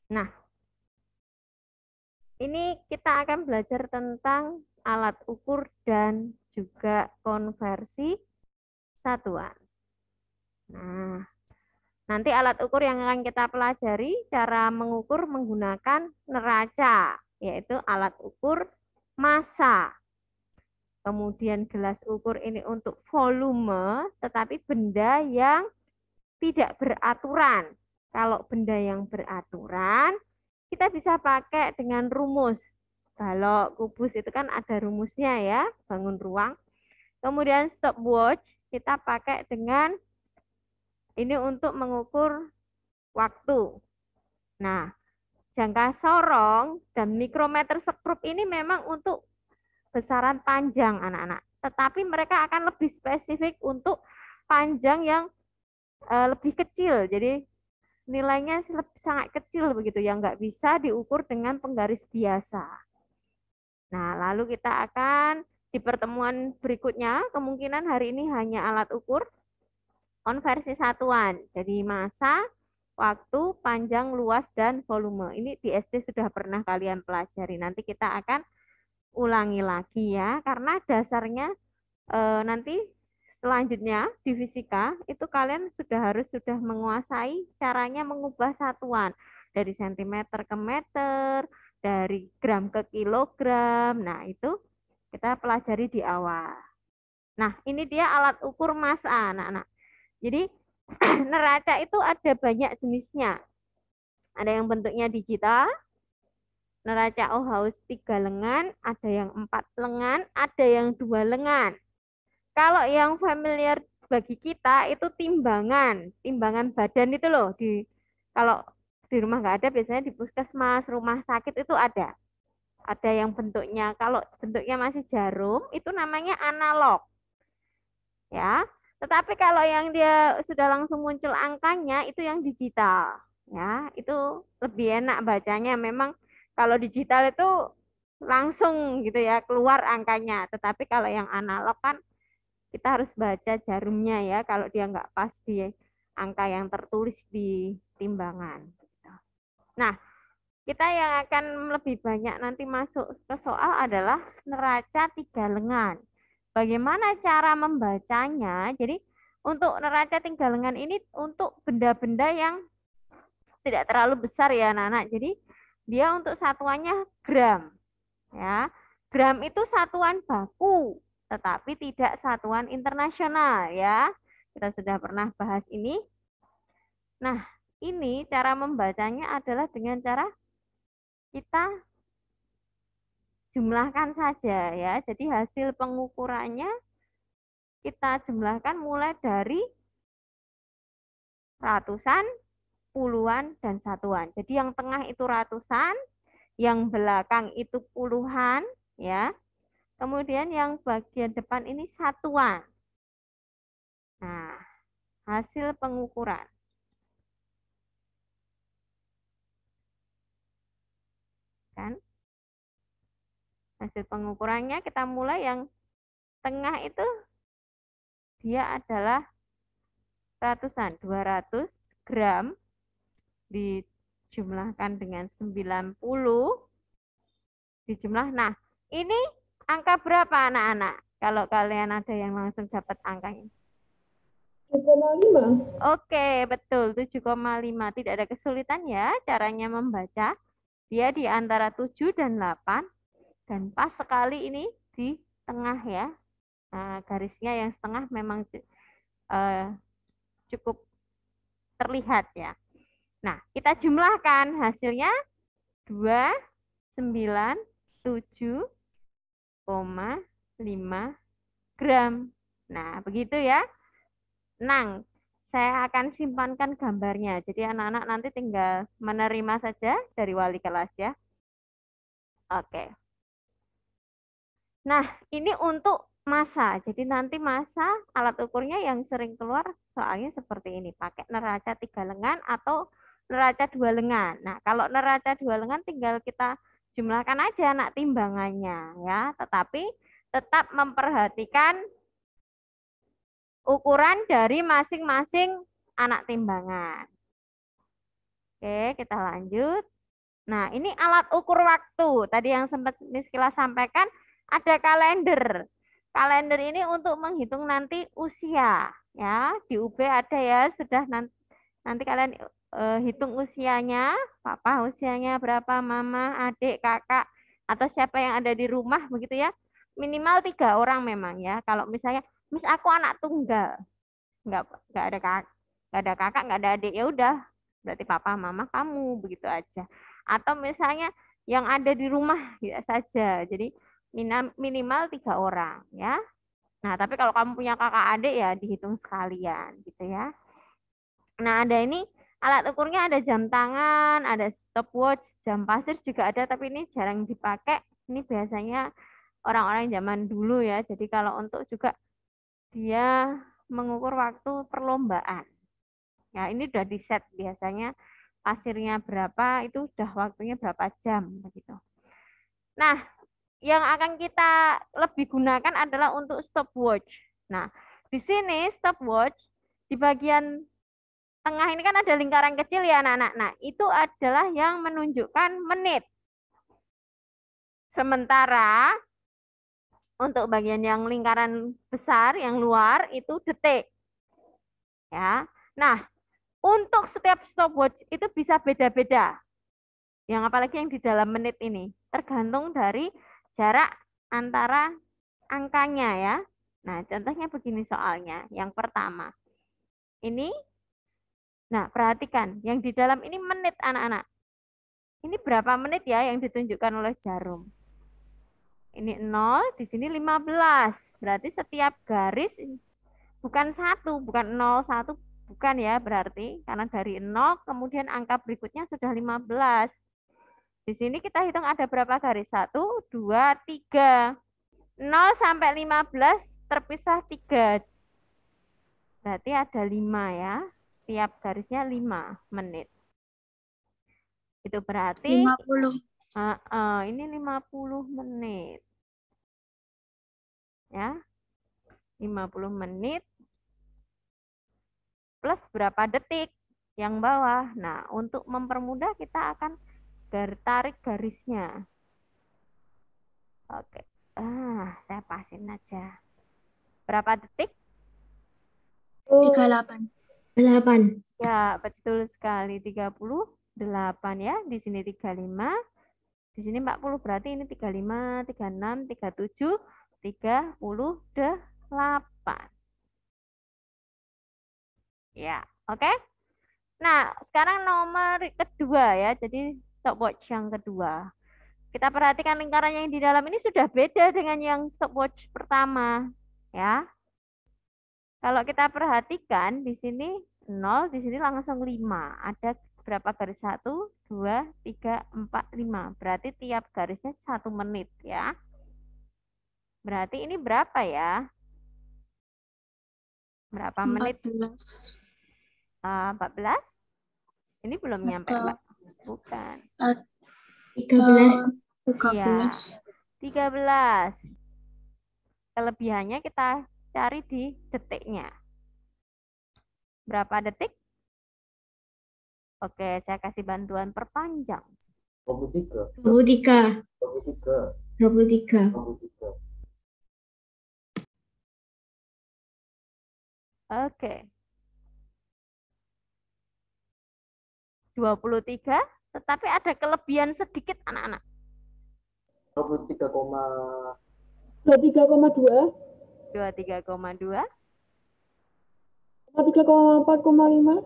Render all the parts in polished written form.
Nah, ini kita akan belajar tentang alat ukur dan juga konversi satuan. Nah, nanti alat ukur yang akan kita pelajari cara mengukur menggunakan neraca, yaitu alat ukur massa. Kemudian gelas ukur ini untuk volume, tetapi benda yang tidak beraturan. Kalau benda yang beraturan, kita bisa pakai dengan rumus. Kalau kubus itu kan ada rumusnya ya, bangun ruang. Kemudian stopwatch kita pakai dengan ini untuk mengukur waktu. Nah, jangka sorong dan mikrometer sekrup ini memang untuk besaran panjang anak-anak. Tetapi mereka akan lebih spesifik untuk panjang yang lebih kecil. Jadi nilainya sangat kecil begitu yang nggak bisa diukur dengan penggaris biasa. Nah, lalu kita akan di pertemuan berikutnya, kemungkinan hari ini hanya alat ukur konversi satuan. Jadi massa, waktu, panjang, luas, dan volume. Ini di SD sudah pernah kalian pelajari. Nanti kita akan ulangi lagi ya, karena dasarnya nanti selanjutnya di fisika itu kalian sudah menguasai caranya mengubah satuan dari sentimeter ke meter, dari gram ke kilogram. Nah, itu kita pelajari di awal. Nah, ini dia alat ukur massa, anak-anak. Jadi neraca itu ada banyak jenisnya. Ada yang bentuknya digital, neraca Ohaus 3 lengan, ada yang 4 lengan, ada yang 2 lengan. Kalau yang familiar bagi kita itu timbangan, timbangan badan itu loh. Kalau di rumah nggak ada, biasanya di puskesmas, rumah sakit itu ada. Ada yang bentuknya, kalau bentuknya masih jarum, itu namanya analog. Ya. Tetapi kalau yang dia sudah langsung muncul angkanya, itu yang digital. Ya, itu lebih enak bacanya. Memang kalau digital itu langsung gitu ya, keluar angkanya. Tetapi kalau yang analog kan kita harus baca jarumnya ya kalau dia nggak pas di angka yang tertulis di timbangan. Nah, kita yang akan lebih banyak nanti masuk ke soal adalah neraca 3 lengan. Bagaimana cara membacanya? Jadi untuk neraca 3 lengan ini untuk benda-benda yang tidak terlalu besar ya anak-anak. Jadi dia untuk satuannya gram. Ya, gram itu satuan baku, tetapi tidak satuan internasional ya. Kita sudah pernah bahas ini. Nah, ini cara membacanya adalah dengan cara kita jumlahkan saja ya. Jadi hasil pengukurannya kita jumlahkan mulai dari ratusan, puluhan, dan satuan. Jadi yang tengah itu ratusan, yang belakang itu puluhan ya. Kemudian yang bagian depan ini satuan. Nah, hasil pengukuran. Kan? Hasil pengukurannya kita mulai yang tengah itu dia adalah ratusan, 200 gram dijumlahkan dengan 90 dijumlah. Nah, ini angka berapa anak-anak? Kalau kalian ada yang langsung dapat angkanya. 7,5. Oke, betul 7,5. Tidak ada kesulitan ya caranya membaca. Dia di antara 7 dan 8 dan pas sekali ini di tengah ya. Nah, garisnya yang setengah memang eh, cukup terlihat ya. Nah, kita jumlahkan hasilnya 297,5 gram. Nah, begitu ya. Nang, saya akan simpankan gambarnya. Jadi anak-anak nanti tinggal menerima saja dari wali kelas ya. Oke. Nah, ini untuk massa. Jadi nanti massa alat ukurnya yang sering keluar soalnya seperti ini. Pakai neraca 3 lengan atau neraca 2 lengan. Nah, kalau neraca 2 lengan tinggal kita jumlahkan aja anak timbangannya ya. Tetapi tetap memperhatikan ukuran dari masing-masing anak timbangan. Oke, kita lanjut. Nah, ini alat ukur waktu. Tadi yang sempat Miss Kila sampaikan, ada kalender. Kalender ini untuk menghitung nanti usia. Ya, di UB ada ya, sudah nanti kalian hitung usianya, papa usianya berapa, mama, adik, kakak, atau siapa yang ada di rumah, begitu ya. Minimal 3 orang memang ya. Kalau misalnya, Miss aku anak tunggal, nggak ada kakak, nggak ada adik, ya udah, berarti papa, mama, kamu, begitu aja. Atau misalnya yang ada di rumah ya saja. Jadi minimal 3 orang ya. Nah, tapi kalau kamu punya kakak adik ya dihitung sekalian gitu ya. Nah, ada ini alat ukurnya, ada jam tangan, ada stopwatch, jam pasir juga ada, tapi ini jarang dipakai. Ini biasanya orang-orang zaman dulu ya. Jadi kalau untuk juga dia mengukur waktu perlombaan. Ya, ini udah di set biasanya pasirnya berapa, itu udah waktunya berapa jam begitu. Nah, yang akan kita lebih gunakan adalah untuk stopwatch. Nah, di sini stopwatch di bagian tengah ini kan ada lingkaran kecil ya anak-anak. Nah, itu adalah yang menunjukkan menit. Sementara untuk bagian yang lingkaran besar, yang luar itu detik. Ya. Nah, untuk setiap stopwatch itu bisa beda-beda. Yang apalagi yang di dalam menit ini tergantung dari jarak antara angkanya ya. Nah, contohnya begini soalnya. Yang pertama, ini, nah perhatikan, yang di dalam ini menit anak-anak. Ini berapa menit ya yang ditunjukkan oleh jarum? Ini 0, di sini 15. Berarti setiap garis, bukan 1, bukan 0, 1, bukan ya berarti. Karena dari 0, kemudian angka berikutnya sudah 15. Di sini kita hitung ada berapa garis? 1, 2, 3. 0 sampai 15 terpisah 3. Berarti ada 5 ya. Setiap garisnya 5 menit. Itu berarti 50. ini 50 menit. Ya. 50 menit plus berapa detik yang bawah. Nah, untuk mempermudah kita akan tarik garisnya. Oke. Saya pasin aja. Berapa detik? 38. 8. Ya, betul sekali. 38 ya. Di sini 35. Di sini 40. Berarti ini 35, 36, 37, 38. Ya, oke. Nah, sekarang nomor kedua ya. Jadi stopwatch yang kedua. Kita perhatikan lingkaran yang di dalam ini sudah beda dengan yang stopwatch pertama. Ya. Kalau kita perhatikan di sini 0, di sini langsung 5. Ada berapa garis? 1, 2, 3, 4, 5. Berarti tiap garisnya 1 menit ya. Berarti ini berapa ya? Berapa menit? 14. 14? Ini belum nyampe, Atau Mbak. Bukan. 13. 13. 13. Kelebihannya kita cari di detiknya. Berapa detik? Oke, saya kasih bantuan perpanjang. 23. 23. Oke. 23, tetapi ada kelebihan sedikit anak-anak. 23,2. 23,2. 3,4,5.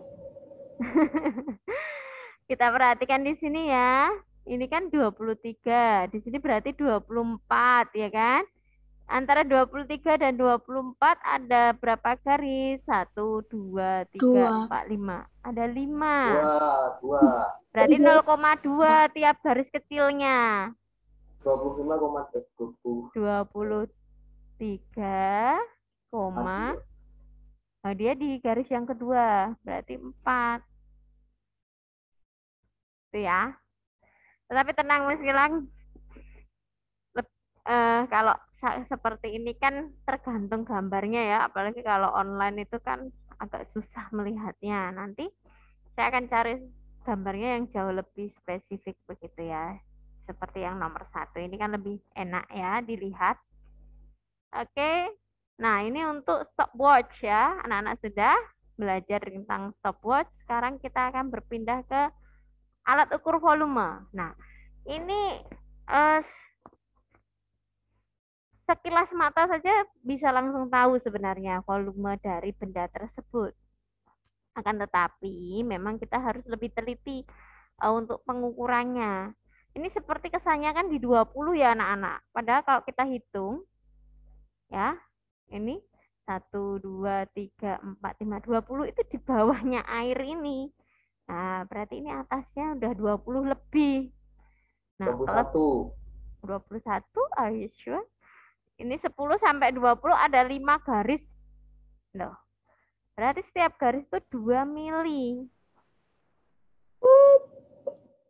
Kita perhatikan di sini ya. Ini kan 23. Di sini berarti 24 ya kan? Antara 23 dan 24 ada berapa garis? 1, 2, 3, 4, 5. Ada 5. Berarti 0,2 tiap garis kecilnya. 23, nah dia di garis yang kedua. Berarti 4. Itu ya. Tetapi tenang Mas Gilang. Kalau seperti ini kan tergantung gambarnya ya, apalagi kalau online itu kan agak susah melihatnya. Nanti saya akan cari gambarnya yang jauh lebih spesifik begitu ya. Seperti yang nomor 1. Ini kan lebih enak ya dilihat. Oke. Nah, ini untuk stopwatch ya. Anak-anak sudah belajar tentang stopwatch. Sekarang kita akan berpindah ke alat ukur volume. Nah, ini sekilas mata saja bisa langsung tahu sebenarnya volume dari benda tersebut. Akan tetapi memang kita harus lebih teliti untuk pengukurannya. Ini seperti kesannya kan di 20 ya anak-anak. Padahal kalau kita hitung ya, ini 1, 2, 3, 4, 5, 20 itu di bawahnya air ini. Nah, berarti ini atasnya udah 20 lebih. Nah, 21. 21, are you sure? Ini 10 sampai 20 ada 5 garis. Loh. Berarti setiap garis itu 2 mili.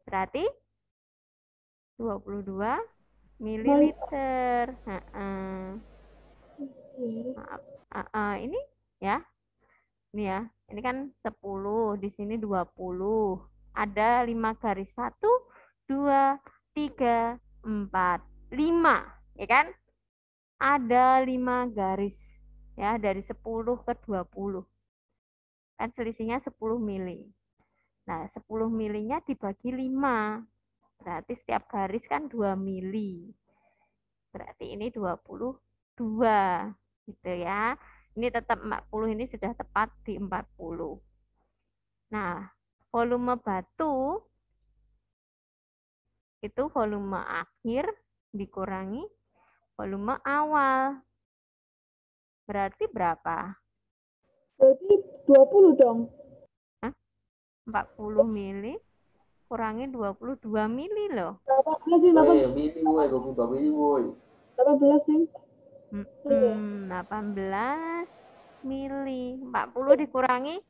Berarti 22 mililiter. Maaf. Ini ya. Ini ya. Ini kan 10, di sini 20. Ada 5 garis. 1, 2, 3, 4, 5. Ya kan? Ada 5 garis. Ya, dari 10 ke 20. Kan selisihnya 10 mili. Nah, 10 milinya dibagi 5. Berarti setiap garis kan 2 mili. Berarti ini 22. Gitu ya. Ini tetap 40, ini sudah tepat di 40. Nah, volume batu itu volume akhir dikurangi volume awal. Berarti berapa? Berarti 20 dong. 40 mili kurangi 22 mili loh. 18 sih, 22 mili, woi. 18 sih. 18 mili. 40 dikurangi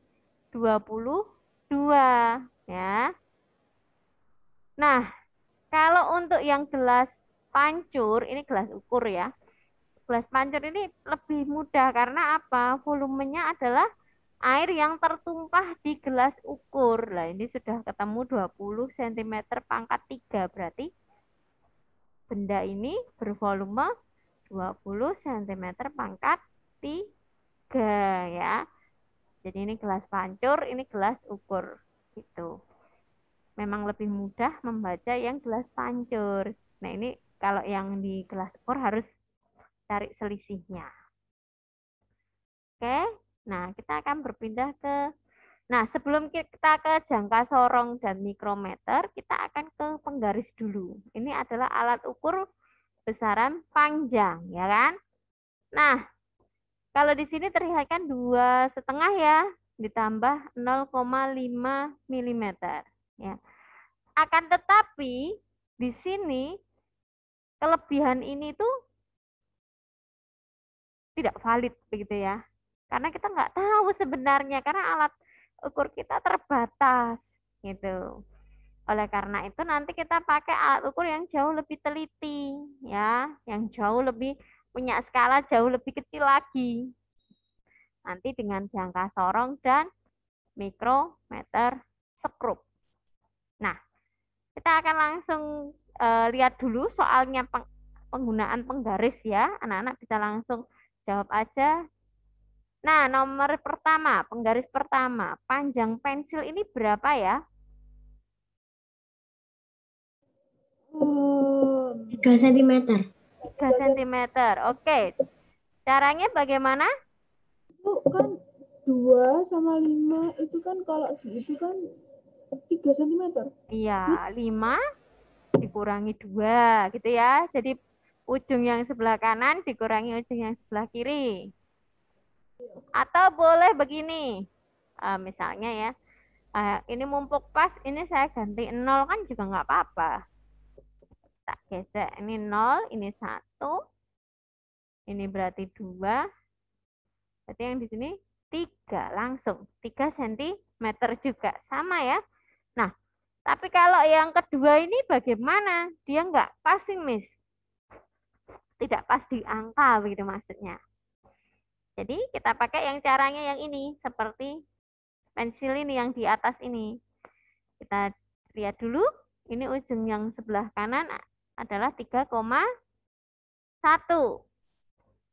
22 ya. Nah, kalau untuk yang gelas pancur, ini gelas ukur ya. Gelas pancur ini lebih mudah karena apa? Volumenya adalah air yang tertumpah di gelas ukur. Nah, ini sudah ketemu 20 cm pangkat 3. Berarti benda ini bervolume 20 cm pangkat 3 ya. Jadi ini gelas pancur, ini gelas ukur. Gitu. Memang lebih mudah membaca yang gelas pancur. Nah, ini kalau yang di gelas ukur harus cari selisihnya. Oke. Nah, kita akan berpindah ke sebelum kita ke jangka sorong dan mikrometer, kita akan ke penggaris dulu. Ini adalah alat ukur besaran panjang, ya kan? Nah, kalau di sini terlihat kan 2,5 ya, ditambah 0,5 mm. Ya. Akan tetapi, di sini kelebihan ini tuh tidak valid, begitu ya. Karena kita nggak tahu sebenarnya, karena alat ukur kita terbatas, gitu. Oleh karena itu nanti kita pakai alat ukur yang jauh lebih teliti ya, yang jauh lebih punya skala jauh lebih kecil lagi. Nanti dengan jangka sorong dan mikrometer skrup. Nah, kita akan langsung lihat dulu soalnya penggunaan penggaris ya. Anak-anak bisa langsung jawab aja. Nah, nomor pertama, penggaris pertama, panjang pensil ini berapa ya? 3 cm. 3 cm. Oke. Caranya bagaimana? Itu kan 2 sama 5 itu kan kalau itu kan 3 cm. Iya, 5 dikurangi 2 gitu ya. Jadi ujung yang sebelah kanan dikurangi ujung yang sebelah kiri. Atau boleh begini. Misalnya ya, ini mumpuk pas, ini saya ganti 0 kan juga nggak apa-apa. Tak gesek, ini 0, ini 1. Ini berarti 2. Berarti yang di sini 3 langsung. 3 cm juga. Sama ya. Nah, tapi kalau yang kedua ini bagaimana? Dia nggak pas sih, Miss. Tidak pas di angka, begitu maksudnya. Jadi kita pakai yang caranya yang ini. Seperti pensil ini yang di atas ini. Kita lihat dulu, ini ujung yang sebelah kanan adalah 3,1.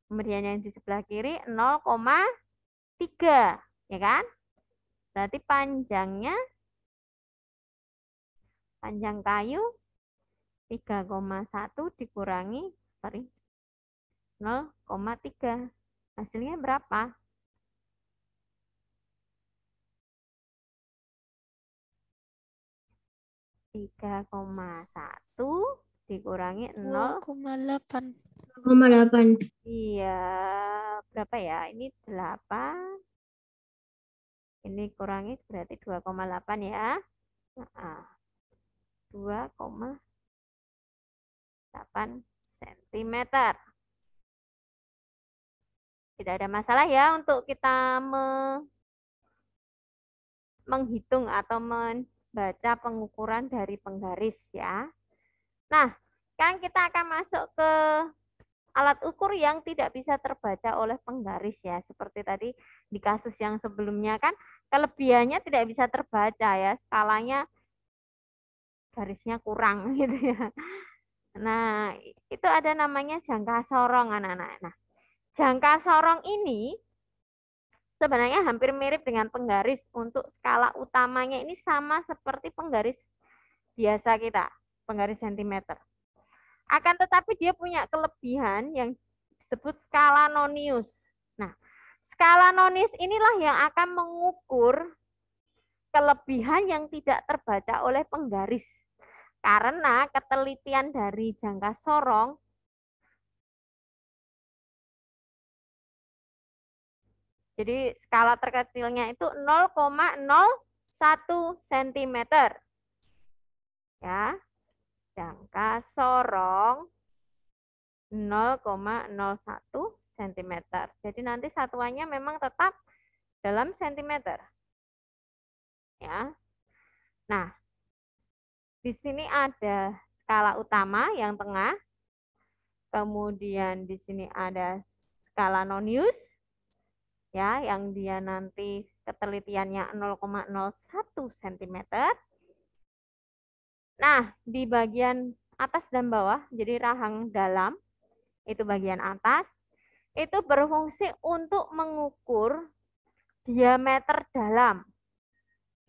Kemudian yang di sebelah kiri 0,3, ya kan? Berarti panjang kayu 3,1 dikurangi 0,3. Hasilnya berapa? 3,1 dikurangi 0. 2,8. 0,8. Iya, berapa ya? Ini 8. Ini kurangi berarti 2,8 ya. 2,8 cm. Tidak ada masalah ya untuk kita menghitung atau membaca pengukuran dari penggaris ya. Nah, sekarang kita akan masuk ke alat ukur yang tidak bisa terbaca oleh penggaris ya. Seperti tadi di kasus yang sebelumnya kan kelebihannya tidak bisa terbaca ya. Skalanya garisnya kurang gitu ya. Nah, itu ada namanya jangka sorong anak-anak. Nah, jangka sorong ini sebenarnya hampir mirip dengan penggaris. Untuk skala utamanya ini sama seperti penggaris biasa kita, penggaris sentimeter. Akan tetapi dia punya kelebihan yang disebut skala nonius. Nah, skala nonius inilah yang akan mengukur kelebihan yang tidak terbaca oleh penggaris. Karena ketelitian dari jangka sorong jadi skala terkecilnya itu 0,01 cm. Ya. Jangka sorong 0,01 cm. Jadi nanti satuannya memang tetap dalam sentimeter. Ya. Nah, di sini ada skala utama yang tengah. Kemudian di sini ada skala nonius ya, yang dia nanti ketelitiannya 0,01 cm. Nah, di bagian atas dan bawah, jadi rahang dalam, itu bagian atas, itu berfungsi untuk mengukur diameter dalam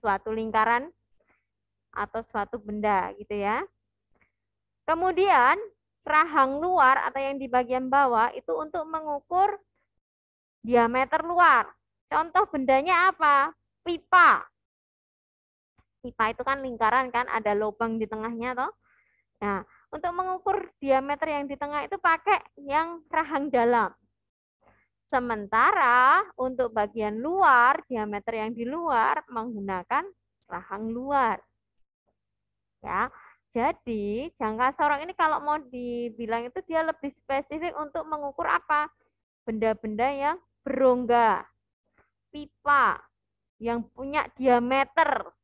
suatu lingkaran atau suatu benda gitu ya. Kemudian rahang luar atau yang di bagian bawah itu untuk mengukur diameter luar. Contoh bendanya apa? Pipa. Pipa itu kan lingkaran kan, ada lubang di tengahnya toh. Nah, untuk mengukur diameter yang di tengah itu pakai yang rahang dalam. Sementara untuk bagian luar, diameter yang di luar menggunakan rahang luar. Ya. Jadi, jangka sorong ini kalau mau dibilang itu dia lebih spesifik untuk mengukur apa? Benda-benda yang berongga. Pipa yang punya diameter.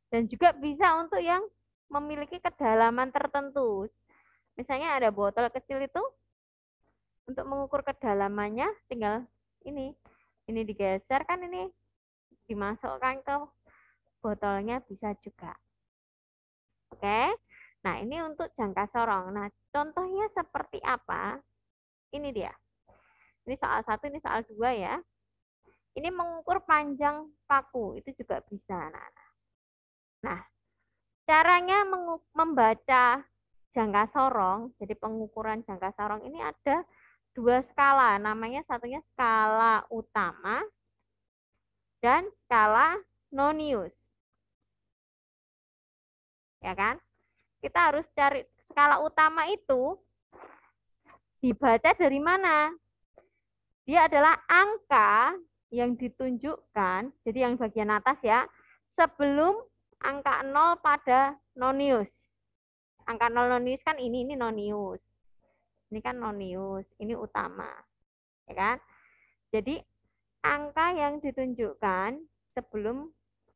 Dan juga bisa untuk yang memiliki kedalaman tertentu. Misalnya ada botol kecil itu, untuk mengukur kedalamannya tinggal ini digeser kan, ini dimasukkan ke botolnya bisa juga. Oke, nah ini untuk jangka sorong. Nah contohnya seperti apa? Ini dia. Ini soal 1, ini soal 2 ya. Ini mengukur panjang paku, itu juga bisa. Nah, caranya membaca jangka sorong, jadi pengukuran jangka sorong ini ada 2 skala, namanya satunya skala utama dan skala nonius. Ya kan? Kita harus cari skala utama itu dibaca dari mana? Dia adalah angka yang ditunjukkan, jadi yang bagian atas ya, sebelum angka 0 pada nonius. Angka 0 nonius kan ini nonius. Ini kan nonius, ini utama. Ya kan? Jadi angka yang ditunjukkan sebelum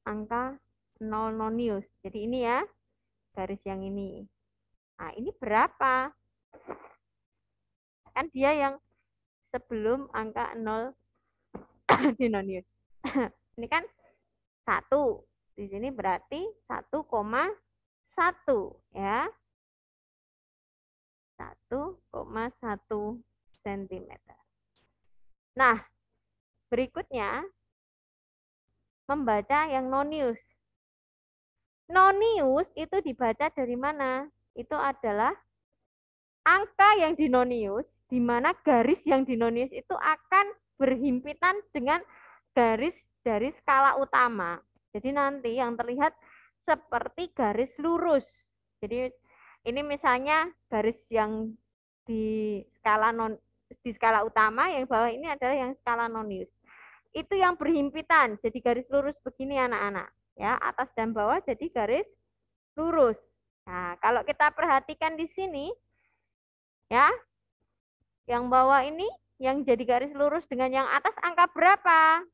angka 0 nonius. Jadi ini ya, garis yang ini. Nah, ini berapa? Kan dia yang sebelum angka 0 di nonius. Ini kan 1. Di sini berarti 1,1 ya. 1,1 cm. Nah, berikutnya membaca yang nonius. Nonius itu dibaca dari mana? Itu adalah angka yang di nonius, di mana garis yang di nonius itu akan berhimpitan dengan garis dari skala utama. Jadi nanti yang terlihat seperti garis lurus. Jadi ini misalnya garis yang di skala utama, yang bawah ini adalah yang skala nonius. Itu yang berhimpitan, jadi garis lurus begini anak-anak. Ya, atas dan bawah jadi garis lurus. Nah, kalau kita perhatikan di sini, ya, yang bawah ini yang jadi garis lurus dengan yang atas angka berapa?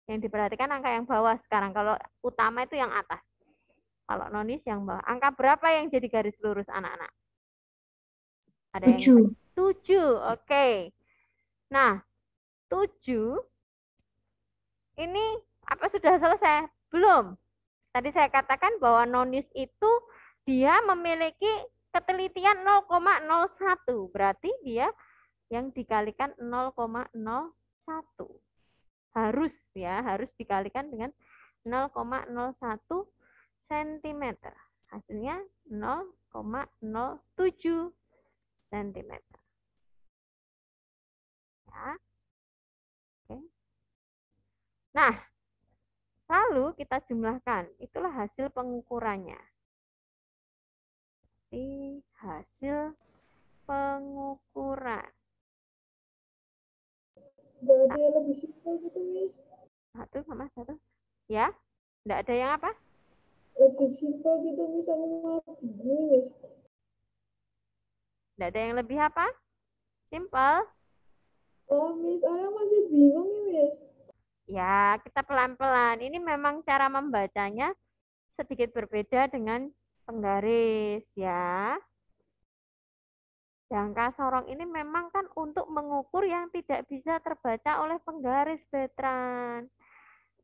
Yang diperhatikan angka yang bawah sekarang. Kalau utama itu yang atas. Kalau nonis yang bawah. Angka berapa yang jadi garis lurus anak-anak? Ada yang 7. Oke. Nah, 7 ini apa sudah selesai? Belum. Tadi saya katakan bahwa nonis itu dia memiliki ketelitian 0,01. Berarti dia yang dikalikan 0,01. Harus ya, harus dikalikan dengan 0,01 cm. Hasilnya 0,07 cm. Ya. Oke. Nah, lalu kita jumlahkan. Itulah hasil pengukurannya. Ini hasil pengukuran. Berarti lebih simpel gitu, Miss. Satu sama satu. Ya, enggak ada yang apa? Lebih simpel gitu, Miss. Aku mau begini, Miss. Enggak ada yang lebih apa? Simpel. Oh, Miss, saya masih bingung nih, Miss. Ya, kita pelan-pelan. Ini memang cara membacanya sedikit berbeda dengan penggaris ya. Jangka sorong ini memang kan untuk mengukur yang tidak bisa terbaca oleh penggaris, Betran.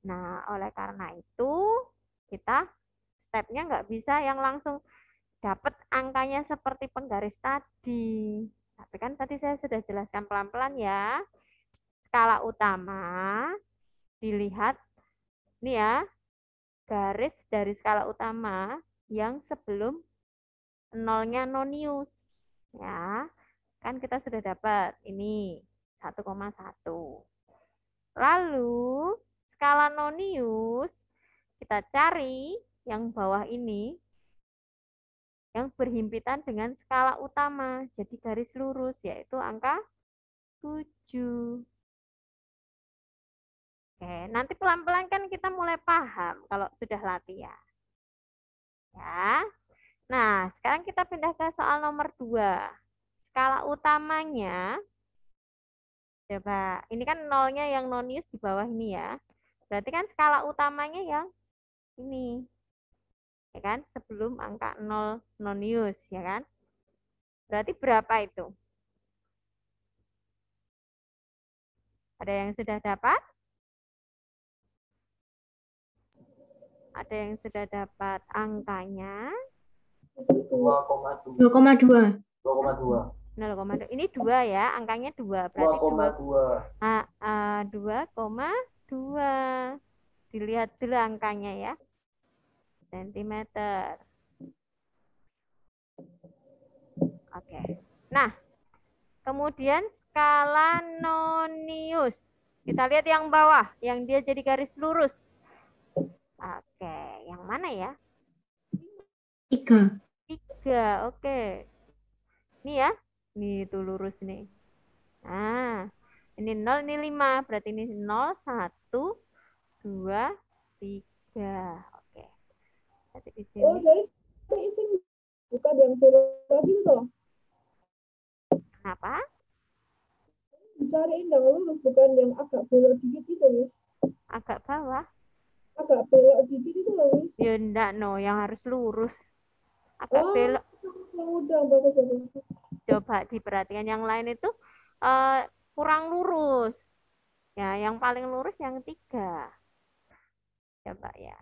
Nah, oleh karena itu kita stepnya nggak bisa yang langsung dapat angkanya seperti penggaris tadi. Tapi kan tadi saya sudah jelaskan pelan-pelan ya. Skala utama dilihat ini ya, garis dari skala utama yang sebelum nolnya nonius. Ya, kan kita sudah dapat ini 1,1. Lalu skala nonius kita cari yang bawah ini yang berhimpitan dengan skala utama. Jadi garis lurus yaitu angka 7. Oke, nanti pelan-pelan kan kita mulai paham kalau sudah latihan. Ya. Nah, sekarang kita pindah ke soal nomor 2. Skala utamanya, coba, ini kan nolnya yang nonius di bawah ini ya. Berarti kan skala utamanya yang ini. Ya kan? Sebelum angka 0 nonius, ya kan? Berarti berapa itu? Ada yang sudah dapat? Ada yang sudah dapat angkanya? 2,2. 0,2. Ini 2 ya, angkanya 2. Berarti 2,2. Dilihat dulu angkanya ya. Sentimeter. Oke. Nah, kemudian skala nonius. Kita lihat yang bawah, yang dia jadi garis lurus. Oke, yang mana ya? 3. 3, oke. Ini ya, ini tuh lurus nih. Nah, ini 0, ini 5. Berarti ini 0, 1, 2, 3. Oke. Jadi di sini. Oh, jadi ini bukan yang belok tadi toh? Kenapa? Dicariin yang lurus, bukan yang agak belok dikit itu, Miss. Agak bawah. Agak belok dikit itu loh, Miss. Ya enggak, no, yang harus lurus. Agak belok. Yang udah bagus. Coba diperhatikan yang lain itu kurang lurus. Ya, yang paling lurus yang 3. Coba ya.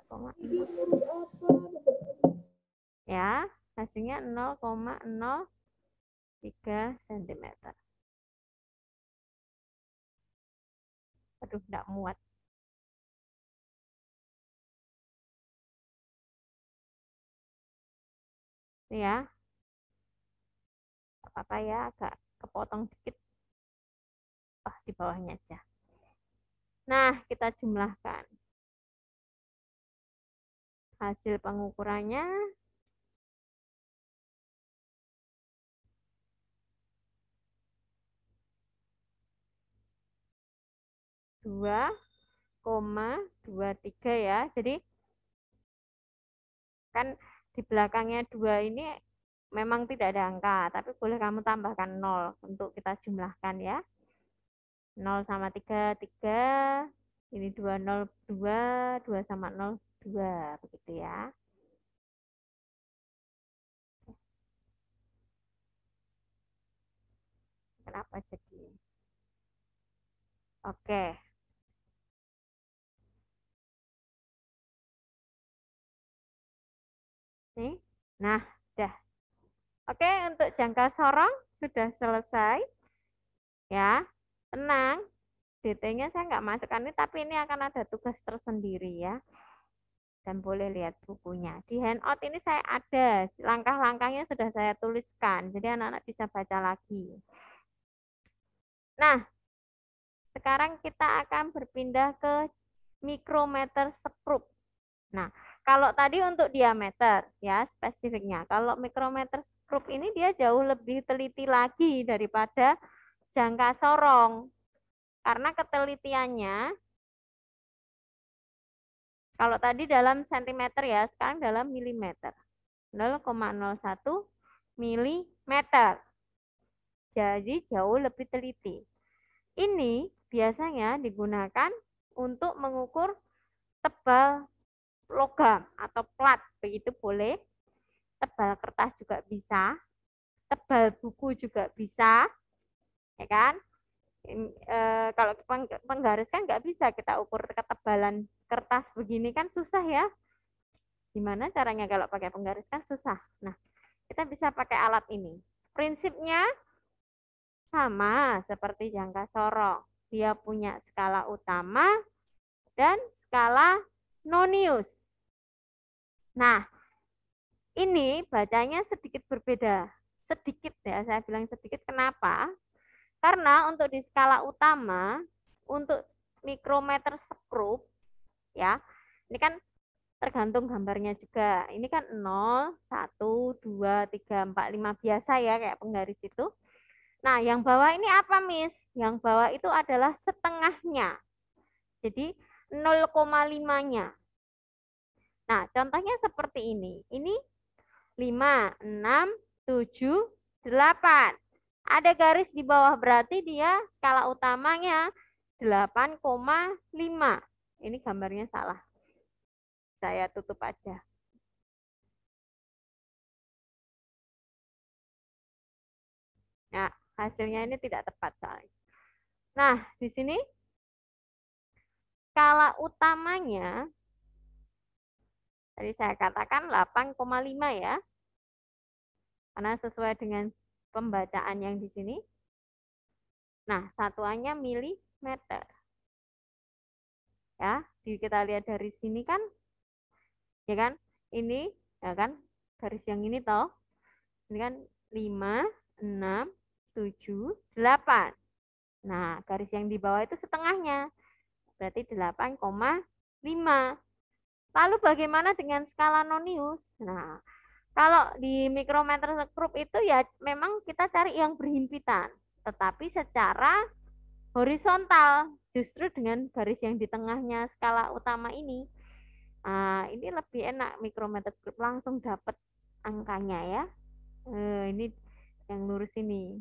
Ini 0,6. huruf apa? Ya, hasilnya 0,03 cm. Aduh, enggak muat. Ini ya. Apa-apa ya, agak kepotong dikit. Di bawahnya aja. Nah, kita jumlahkan. Hasil pengukurannya 2,23 ya. Jadi kan di belakangnya 2 ini memang tidak ada angka, tapi boleh kamu tambahkan 0 untuk kita jumlahkan ya. 0 sama 3, 3. Ini 2, 0, 2. 2 sama 0, 2. Begitu ya. Kenapa jadi? Oke. Nih. Nah, sudah. Oke, untuk jangka sorong sudah selesai. Ya, tenang. DT-nya saya nggak masukkan ini, tapi ini akan ada tugas tersendiri ya. Dan boleh lihat bukunya. Di handout ini saya ada, langkah-langkahnya sudah saya tuliskan. Jadi anak-anak bisa baca lagi. Nah, sekarang kita akan berpindah ke mikrometer skrup. Nah, kalau tadi untuk diameter ya spesifiknya. Kalau mikrometer skrup ini dia jauh lebih teliti lagi daripada jangka sorong. Karena ketelitiannya kalau tadi dalam sentimeter ya, sekarang dalam milimeter. 0,01 milimeter. Jadi jauh lebih teliti. Ini biasanya digunakan untuk mengukur tebal logam atau plat, begitu boleh. Tebal kertas juga bisa, tebal buku juga bisa, ya kan? Kalau penggaris kan nggak bisa kita ukur ketebalan kertas begini kan susah ya. Gimana caranya kalau pakai penggaris kan susah. Nah, kita bisa pakai alat ini. Prinsipnya sama seperti jangka sorong. Dia punya skala utama dan skala nonius. Nah, ini bacanya sedikit berbeda. Sedikit ya, saya bilang sedikit. Kenapa? Karena untuk di skala utama, untuk mikrometer skrup, ya, ini kan tergantung gambarnya juga. Ini kan 0, 1, 2, 3, 4, 5 biasa ya, kayak penggaris itu. Nah, yang bawah ini apa, Miss? Yang bawah itu adalah setengahnya. Jadi 0,5-nya. Nah, contohnya seperti ini. Ini 5, 6, 7, 8. Ada garis di bawah berarti dia skala utamanya 8,5. Ini gambarnya salah. Saya tutup aja. Nah, hasilnya ini tidak tepat soalnya. Nah, di sini skala utamanya tadi saya katakan 8,5 ya. Karena sesuai dengan pembacaan yang di sini. Nah, satuannya milimeter. Ya, kita lihat dari sini kan, ya kan? Ini, ya kan? Garis yang ini toh. Ini kan 5, 6, 7, 8. Nah, garis yang di bawah itu setengahnya. Berarti 8,5. Lalu bagaimana dengan skala nonius? Nah, kalau di mikrometer skrup itu ya memang kita cari yang berhimpitan, tetapi secara horizontal, justru dengan garis yang di tengahnya skala utama ini. Nah, ini lebih enak mikrometer skrup, langsung dapat angkanya ya. Ini yang lurus ini.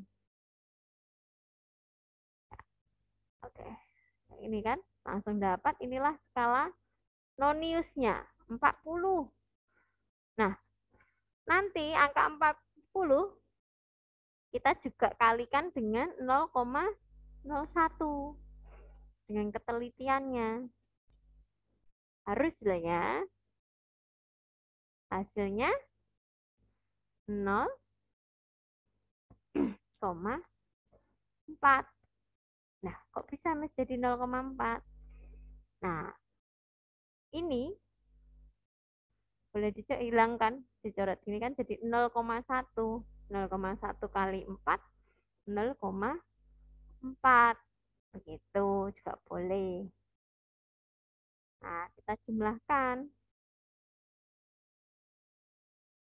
Oke, ini kan langsung dapat, inilah skala noniusnya 40. Nah, nanti angka 40 kita juga kalikan dengan 0,01 dengan ketelitiannya. Harus lah ya. Hasilnya 0,4. Nah, kok bisa Mas jadi 0,4? Nah, ini boleh dihilangkan, dicoret ini kan jadi 0,1. 0,1 kali 4, 0,4. Begitu juga boleh. Nah, kita jumlahkan.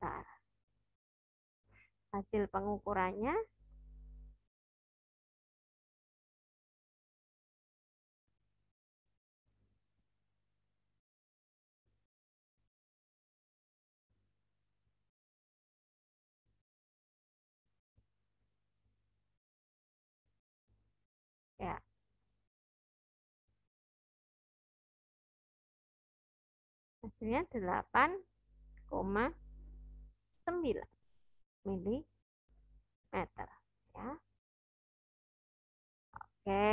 Nah, hasil pengukurannya ya hasilnya 8,9 mm ya. Oke.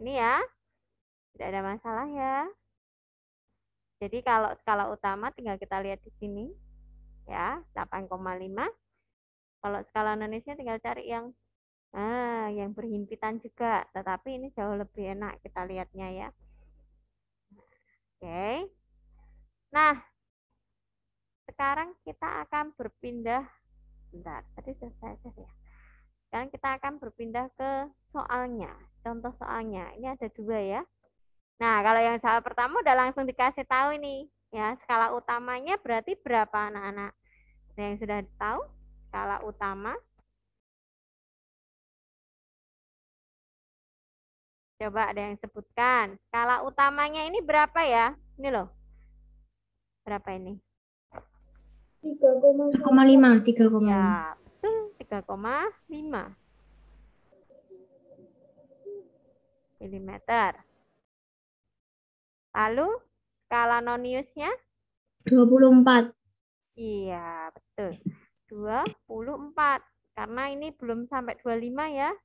Ini ya, tidak ada masalah ya. Jadi kalau skala utama tinggal kita lihat di sini ya, 8,5. Kalau skala non-Isnya tinggal cari yang berhimpitan juga, tetapi ini jauh lebih enak kita lihatnya ya. Oke. Nah, sekarang kita akan berpindah. Bentar, tadi sudah saya share ya. Sekarang kita akan berpindah ke soalnya, contoh soalnya. Ini ada 2 ya. Nah, kalau yang soal pertama udah langsung dikasih tahu ini ya, skala utamanya berarti berapa anak-anak? Ada yang sudah tahu skala utama? Coba ada yang sebutkan. Skala utamanya ini berapa ya? Ini loh. Berapa ini? 3,5. 3,5. Ya, betul. 3,5 mm. Lalu skala noniusnya? 24. Iya, betul. 24. Karena ini belum sampai 25 ya.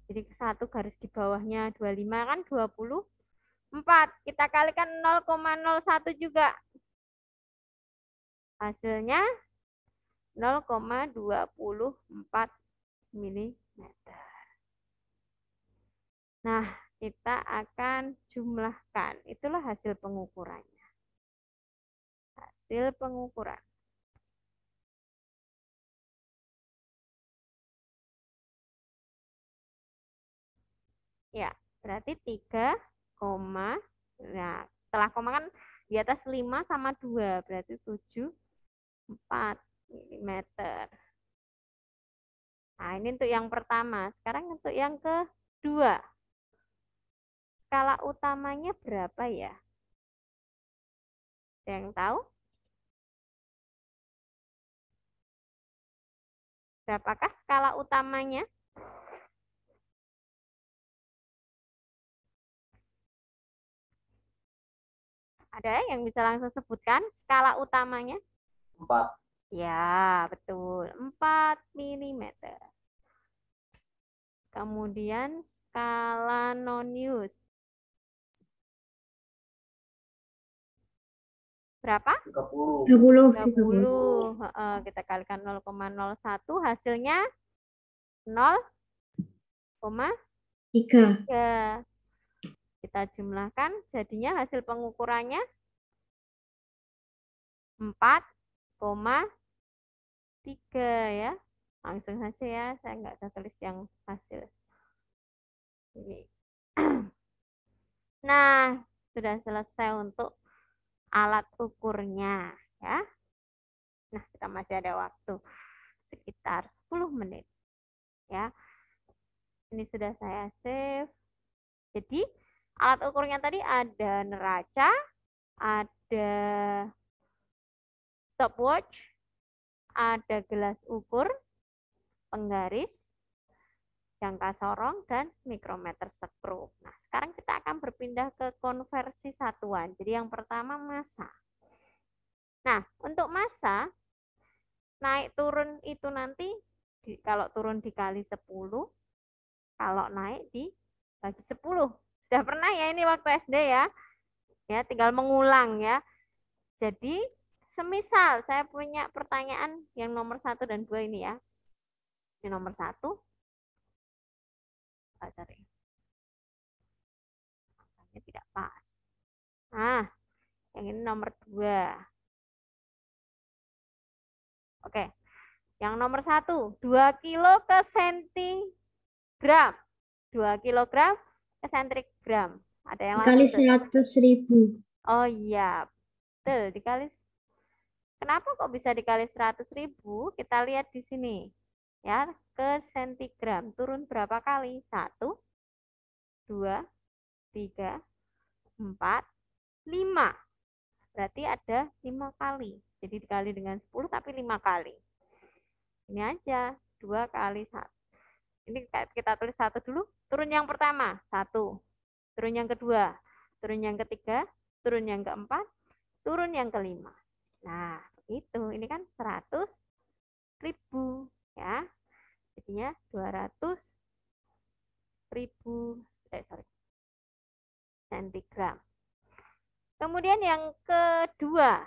Jadi 1 garis di bawahnya 25 kan 24. Kita kalikan 0,01 juga. Hasilnya 0,24 mm. Nah, kita akan jumlahkan. Itulah hasil pengukurannya. Hasil pengukuran. Ya, berarti 3, nah setelah koma kan di atas 5 sama 2, berarti 74 mm. Nah, ini untuk yang pertama. Sekarang untuk yang kedua. Skala utamanya berapa ya? Ada yang tahu? Berapakah skala utamanya? Ada yang bisa langsung sebutkan skala utamanya? 4. Ya, betul. 4 mm. Kemudian skala nonius. Berapa? 30. 30. Kita kalikan 0,01, hasilnya 0,3. 3. Kita jumlahkan, jadinya hasil pengukurannya 4,3 ya. Langsung saja ya, saya nggak ada tulis yang hasil. Ini. Nah, sudah selesai untuk alat ukurnya ya. Nah, kita masih ada waktu sekitar 10 menit ya. Ini sudah saya save. Jadi, alat ukurnya tadi ada neraca, ada stopwatch, ada gelas ukur, penggaris, jangka sorong, dan mikrometer skrup. Nah, sekarang kita akan berpindah ke konversi satuan. Jadi yang pertama massa. Nah, untuk massa, naik turun itu nanti, kalau turun dikali 10, kalau naik dibagi 10. Sudah pernah ya ini waktu SD ya? Ya, tinggal mengulang ya. Jadi semisal saya punya pertanyaan yang nomor 1 dan 2 ini ya. Ini nomor 1. Kita cari. Angkanya tidak pas. Nah, yang ini nomor 2. Oke. Yang nomor 1, 2 kilo ke sentigram. 2 kilogram ke sentigram. Ada yang Dikali lain? 100.000. Oh iya, betul. Dikali. Kenapa kok bisa dikali 100.000? Kita lihat di sini. Ya, ke sentigram. Turun berapa kali? 1, 2, 3, 4, 5. Berarti ada 5 kali. Jadi dikali dengan 10 tapi 5 kali. Ini aja, 2 kali 1. Ini kita tulis 1 dulu. Turun yang pertama, 1. Turun yang kedua, turun yang ketiga, turun yang keempat, turun yang kelima. Nah, itu. Ini kan 100.000. Ya. Jadinya 200.000 sentigram. Kemudian yang kedua,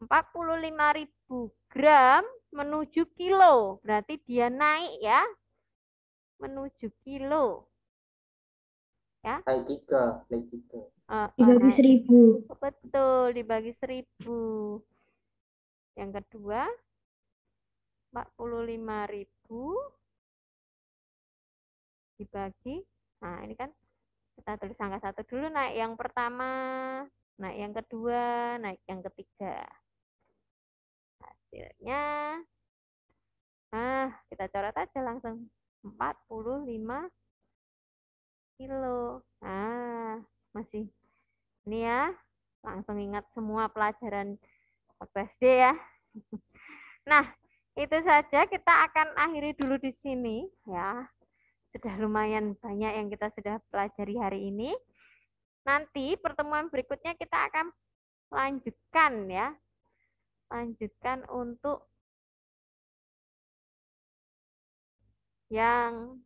45.000 gram menuju kilo. Berarti dia naik ya. Menuju kilo. Ya. Naik 3. Naik 3. Dibagi 1.000. Betul, dibagi 1.000. Yang kedua, 45.000 dibagi. Nah, ini kan kita tulis angka 1 dulu, naik yang pertama, naik yang kedua, naik yang ketiga. Hasilnya, nah kita coret aja langsung, 45 kilo. Nah, masih ini ya, langsung ingat semua pelajaran waktu SD ya. Nah, itu saja, kita akan akhiri dulu di sini ya. Sudah lumayan banyak yang kita sudah pelajari hari ini. Nanti pertemuan berikutnya kita akan lanjutkan ya. Lanjutkan untuk yang